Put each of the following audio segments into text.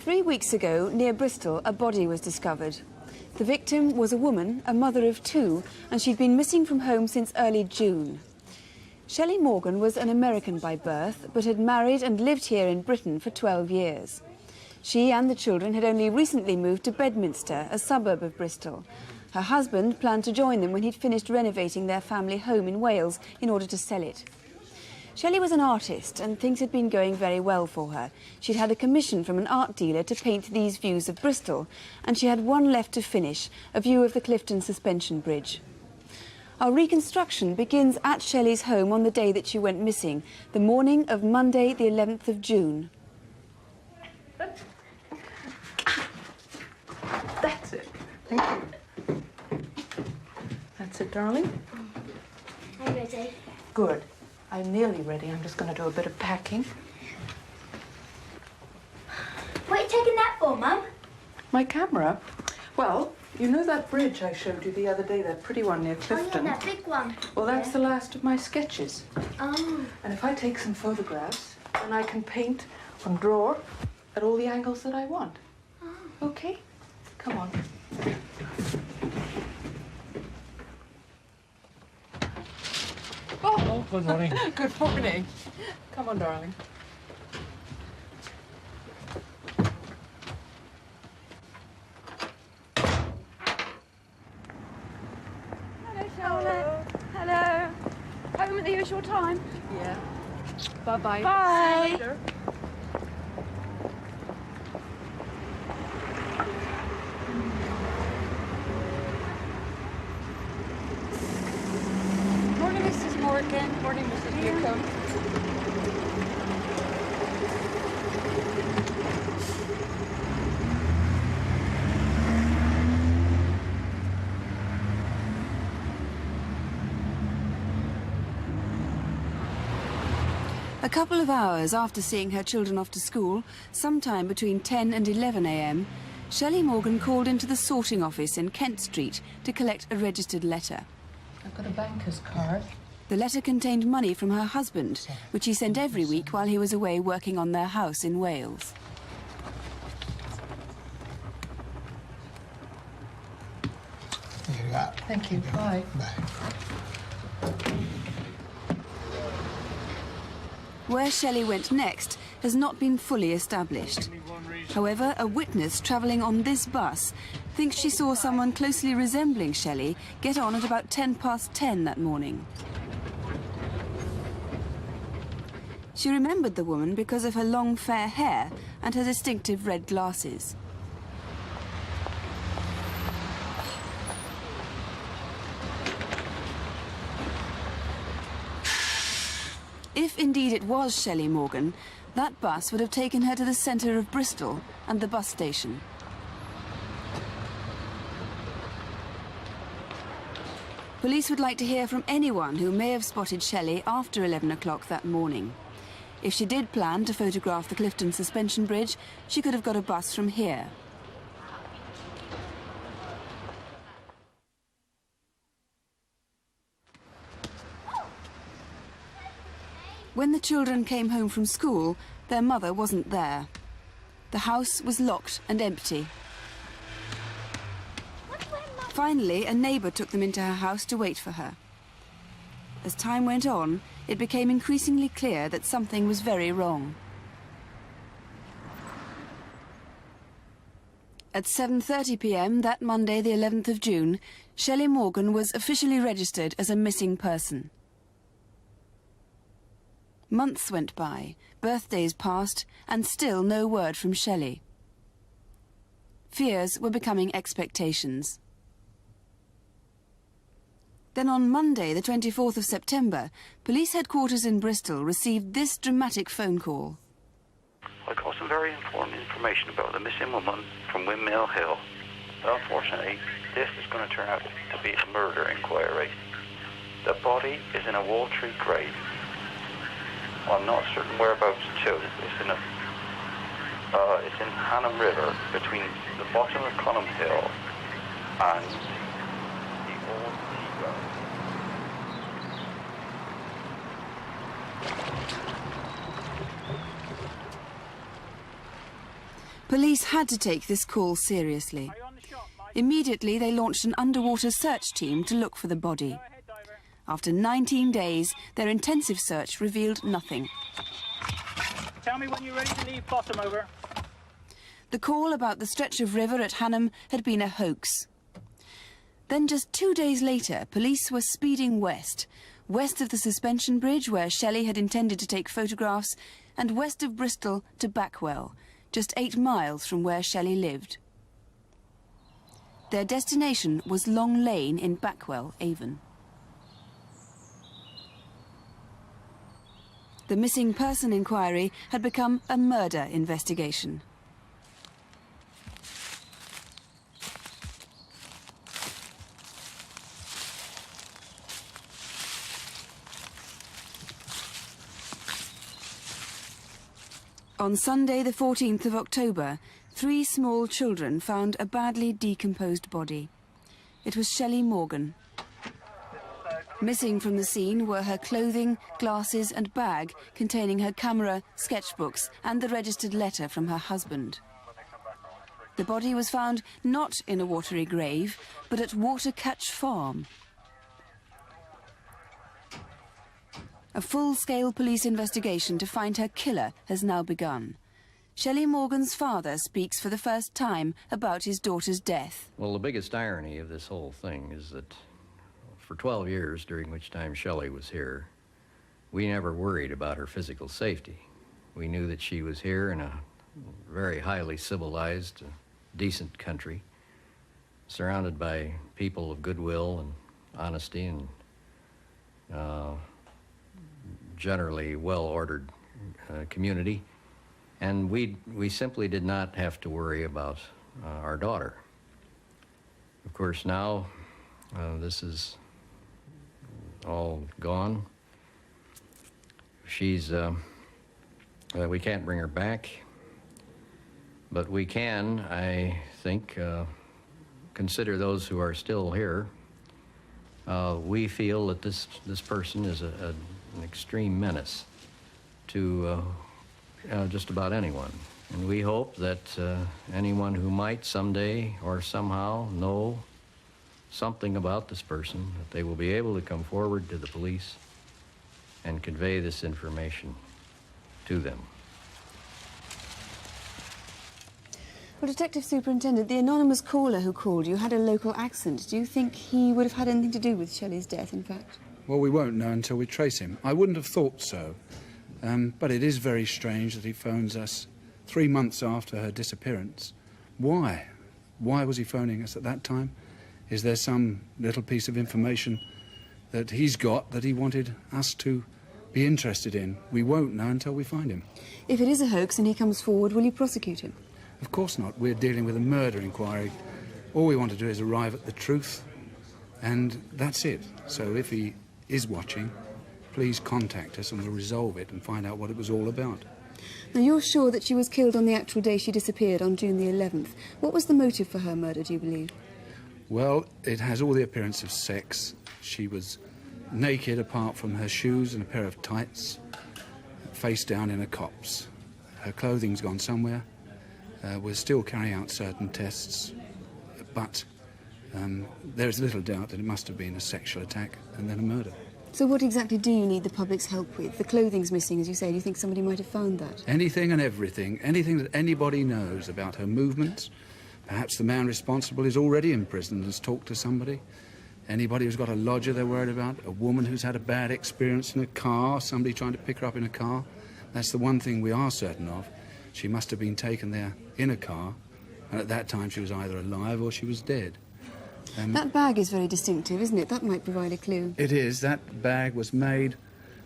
3 weeks ago, near Bristol, a body was discovered. The victim was a woman, a mother of 2, and she'd been missing from home since early June. Shelley Morgan was an American by birth, but had married and lived here in Britain for 12 years. She and the children had only recently moved to Bedminster, a suburb of Bristol. Her husband planned to join them when he'd finished renovating their family home in Wales in order to sell it. Shelley was an artist, and things had been going very well for her. She'd had a commission from an art dealer to paint these views of Bristol, and she had one left to finish, a view of the Clifton Suspension Bridge. Our reconstruction begins at Shelley's home on the day that she went missing, the morning of Monday, the 11th of June. That's it. Thank you. That's it, darling. I'm ready. Good. I'm nearly ready. I'm just going to do a bit of packing. What are you taking that for, Mum? My camera? Well, you know that bridge I showed you the other day, that pretty one near Clifton? Oh, yeah, that big one. Well, that's the last of my sketches. Oh. And if I take some photographs, then I can paint and draw at all the angles that I want. Oh. Okay? Come on. Oh, good morning. Good morning. Come on, darling. Hello, Charlotte. Hello. Home at the usual time? Yeah. Bye-bye. Bye. Later. Morning, Mrs. Morgan. Morning, Mrs. Newcomb. A couple of hours after seeing her children off to school, sometime between 10 and 11 a.m, Shelley Morgan called into the sorting office in Kent Street to collect a registered letter. I've got a banker's card. The letter contained money from her husband, which he sent every week while he was away working on their house in Wales. Here you go. Thank you. Bye. Bye. Where Shelley went next has not been fully established. However, a witness travelling on this bus thinks she saw someone closely resembling Shelley get on at about 10 that morning. She remembered the woman because of her long fair hair and her distinctive red glasses. If indeed it was Shelley Morgan, that bus would have taken her to the centre of Bristol and the bus station. Police would like to hear from anyone who may have spotted Shelley after 11 o'clock that morning. If she did plan to photograph the Clifton Suspension Bridge, she could have got a bus from here. When the children came home from school, their mother wasn't there. The house was locked and empty. Finally, a neighbour took them into her house to wait for her. As time went on, it became increasingly clear that something was very wrong. At 7:30 p.m. that Monday, the 11th of June, Shelley Morgan was officially registered as a missing person. Months went by, birthdays passed, and still no word from Shelley. Fears were becoming expectations. Then on Monday, the 24th of September, police headquarters in Bristol received this dramatic phone call. I got some very important information about the missing woman from Windmill Hill. But unfortunately, this is going to turn out to be a murder inquiry. The body is in a Wall-Tree grave. I'm not certain whereabouts too. It's in Hannam River, between the bottom of Conham Hill and the old seagull. Police had to take this call seriously. Immediately, they launched an underwater search team to look for the body. After 19 days, their intensive search revealed nothing. Tell me when you're ready to leave bottom, over. The call about the stretch of river at Hannam had been a hoax. Then just 2 days later, police were speeding west of the suspension bridge where Shelley had intended to take photographs, and west of Bristol to Backwell, just 8 miles from where Shelley lived. Their destination was Long Lane in Backwell, Avon. The missing person inquiry had become a murder investigation. On Sunday, the 14th of October, 3 small children found a badly decomposed body. It was Shelley Morgan. Missing from the scene were her clothing, glasses and bag containing her camera, sketchbooks and the registered letter from her husband. The body was found not in a watery grave, but at Watercatch Farm. A full-scale police investigation to find her killer has now begun. Shelley Morgan's father speaks for the first time about his daughter's death. Well, the biggest irony of this whole thing is that for 12 years, during which time Shelley was here, we never worried about her physical safety. We knew that she was here in a very highly civilized, decent country, surrounded by people of goodwill and honesty and generally well-ordered community. And we simply did not have to worry about our daughter. Of course, now this is all gone. She's, we can't bring her back, but we can, I think, consider those who are still here. We feel that this person is an extreme menace to just about anyone. And we hope that anyone who might someday or somehow know something about this person, that they will be able to come forward to the police and convey this information to them. Well, Detective Superintendent, the anonymous caller who called you had a local accent. Do you think he would have had anything to do with Shelley's death, in fact? Well, we won't know until we trace him. I wouldn't have thought so. But it is very strange that he phones us 3 months after her disappearance. Why? Why was he phoning us at that time? Is there some little piece of information that he's got that he wanted us to be interested in? We won't know until we find him. If it is a hoax and he comes forward, will you prosecute him? Of course not. We're dealing with a murder inquiry. All we want to do is arrive at the truth, and that's it. So if he is watching, please contact us and we'll resolve it and find out what it was all about. Now, you're sure that she was killed on the actual day she disappeared, on June the 11th. What was the motive for her murder, do you believe? Well, it has all the appearance of sex. She was naked apart from her shoes and a pair of tights, face down in a copse. Her clothing's gone somewhere. We're still carrying out certain tests, but there is little doubt that it must have been a sexual attack and then a murder. So what exactly do you need the public's help with? The clothing's missing, as you say. Do you think somebody might have found that? Anything and everything. Anything that anybody knows about her movements. Perhaps the man responsible is already in prison and has talked to somebody. Anybody who's got a lodger they're worried about. A woman who's had a bad experience in a car. Somebody trying to pick her up in a car. That's the one thing we are certain of. She must have been taken there in a car, and at that time she was either alive or she was dead. That bag is very distinctive, isn't it? That might provide a clue. It is. That bag was made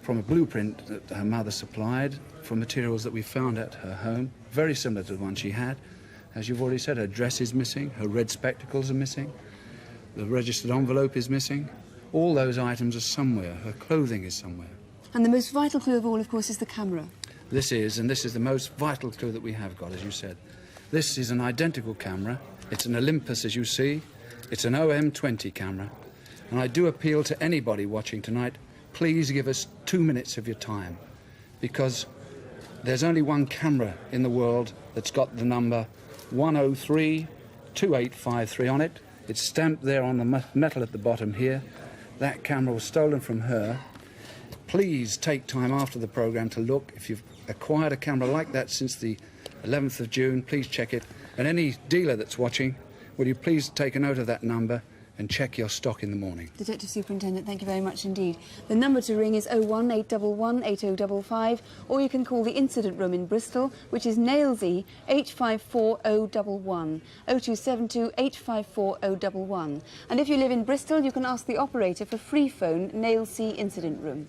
from a blueprint that her mother supplied from materials that we found at her home, very similar to the one she had. As you've already said, her dress is missing, her red spectacles are missing, the registered envelope is missing. All those items are somewhere. Her clothing is somewhere. And the most vital clue of all, of course, is the camera. This is the most vital clue that we have got, as you said. This is an identical camera. It's an Olympus, as you see. It's an OM20 camera. And I do appeal to anybody watching tonight, please give us 2 minutes of your time. Because There's only one camera in the world that's got the number 1032853 on it. It's stamped there on the metal at the bottom here. That camera was stolen from her. Please take time after the programme to look. If you've acquired a camera like that since the 11th of June, please check it. And any dealer that's watching, will you please take a note of that number and check your stock in the morning. Detective Superintendent, thank you very much indeed. The number to ring is 01811 8055, or you can call the incident room in Bristol, which is Nailsea 854 011, 0272 854 011. And if you live in Bristol, you can ask the operator for free phone Nailsea Incident Room.